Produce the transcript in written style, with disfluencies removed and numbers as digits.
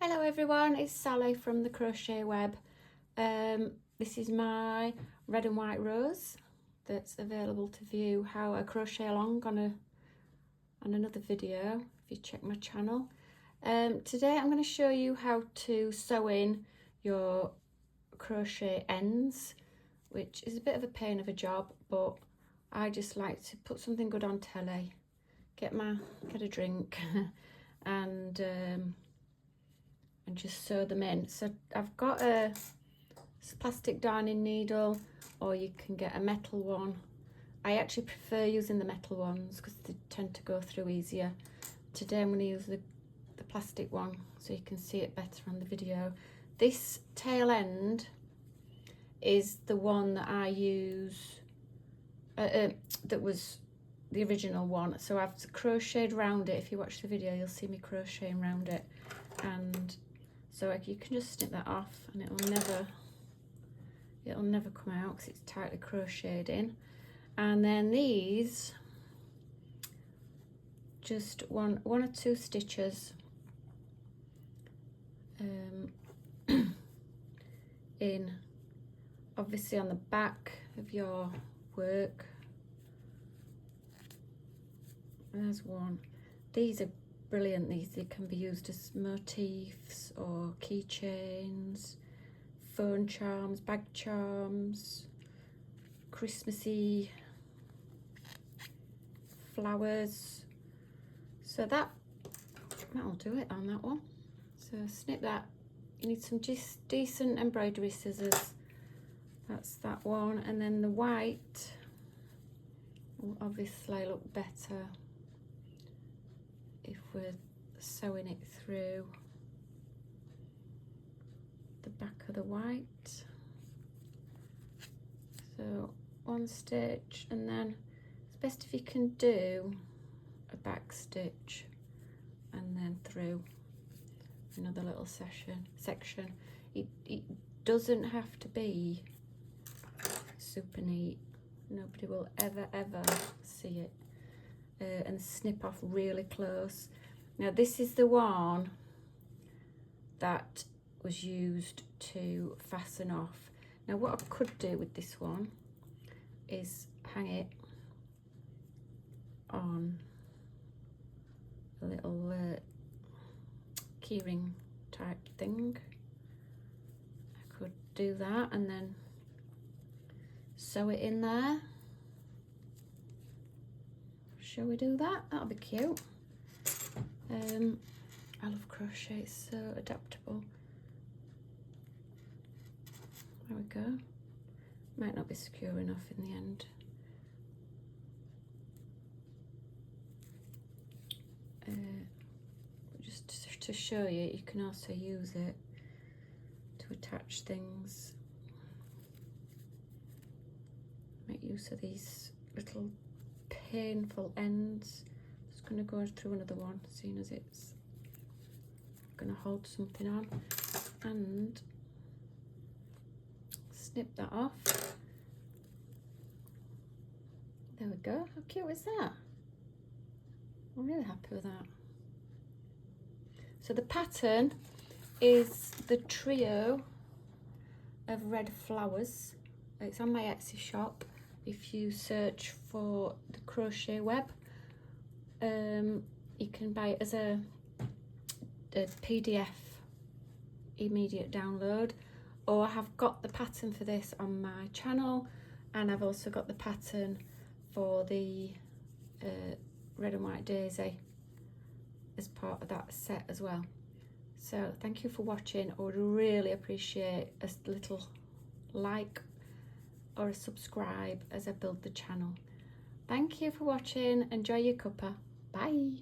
Hello everyone, it's Sally from the Crochet Web. This is my red and white rose that's available to view how I crochet along on another video if you check my channel. Today I'm going to show you how to sew in your crochet ends, which is a bit of a pain of a job, but I just like to put something good on telly, get a drink and just sew them in. So I've got a plastic darning needle, or you can get a metal one. I actually prefer using the metal ones because they tend to go through easier. Today I'm going to use the plastic one so you can see it better on the video. This tail end is the one that I use, that was the original one. So I've crocheted around it. If you watch the video you'll see me crocheting around it, and so you can just snip that off and it'll never come out because it's tightly crocheted in. And then these, just one or two stitches in, obviously on the back of your work. There's one. These are brilliant. They can be used as motifs or keychains, phone charms, bag charms, Christmassy flowers. So that'll do it on that one. So snip that. You need some just decent embroidery scissors. That's that one. And then the white will obviously look better if we're sewing it through the back of the white. So one stitch, and then it's best if you can do a back stitch and then through another little section. It doesn't have to be super neat. Nobody will ever see it. And snip off really close. Now this is the one that was used to fasten off. Now what I could do with this one is hang it on a little keyring type thing. I could do that and then sew it in there. Shall we do that? That'll be cute. I love crochet, it's so adaptable. There we go. Might not be secure enough in the end. Just to show you, you can also use it to attach things. Make use of these little painful ends. Just going to go through another one, seeing as it's going to hold something on, and snip that off. There we go. How cute is that? I'm really happy with that. So the pattern is the trio of red flowers. It's on my Etsy shop. If you search for the Crochet Web, you can buy it as a PDF immediate download, or I have got the pattern for this on my channel, and I've also got the pattern for the red and white daisy as part of that set as well. So thank you for watching. I would really appreciate a little like or a subscribe as I build the channel. Thank you for watching. Enjoy your cuppa. Bye.